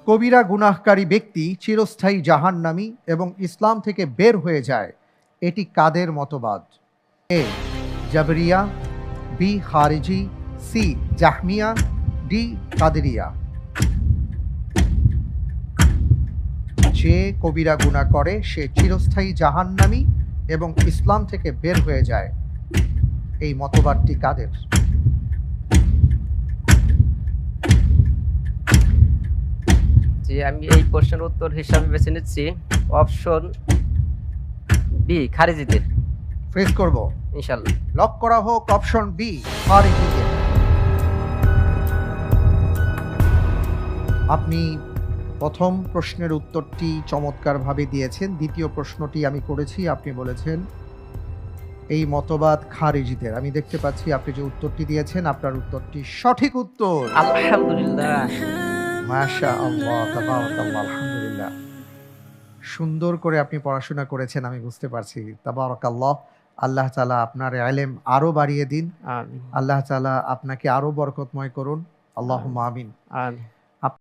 কবিরা গুনাহকারী ব্যক্তি চিরস্থায়ী জাহান্নামী এবং ইসলাম থেকে বের হয়ে যায়, এটি কাদের মতবাদ? এ জাবরিয়া, বি খারিজি, সি জাহমিয়া, ডি কাদেরিয়া। যে কবিরা গুনাহ করে সে চিরস্থায়ী জাহান্নামী এবং ইসলাম থেকে বের হয়ে যায়, এই মতবাদটি কাদের? জি, আমি এই প্রশ্নের উত্তর হিসাবে বেছে নিচ্ছি অপশন বি, খারিজিদের। ফ্রেজ করব, ইনশাল্লাহ। লক করা হোক অপশন বি খারিজিকে। আপনি প্রথম প্রশ্নের উত্তরটি চমৎকারভাবে দিয়েছেন। দ্বিতীয় প্রশ্নটি আমি করেছি, আপনি বলেছেন এই মতবাদ খারিজিদের। আমি দেখতে পাচ্ছি আপনি যে উত্তরটি দিয়েছেন, আপনার উত্তরটি সঠিক উত্তর। আলহামদুলিল্লাহ। মাশাআল্লাহ, তাবারাকাল্লাহ, আলহামদুলিল্লাহ। সুন্দর করে আপনি পড়াশোনা করেছেন, আমি বুঝতে পারছি। তাবারাকাল্লাহ। আল্লাহ তাআলা আপনার ইলম আরো বাড়িয়ে দিন। আমিন। আল্লাহ তাআলা আপনাকে আরো বরকতময় করুন। আল্লাহুম্মা আমিন। আমিন।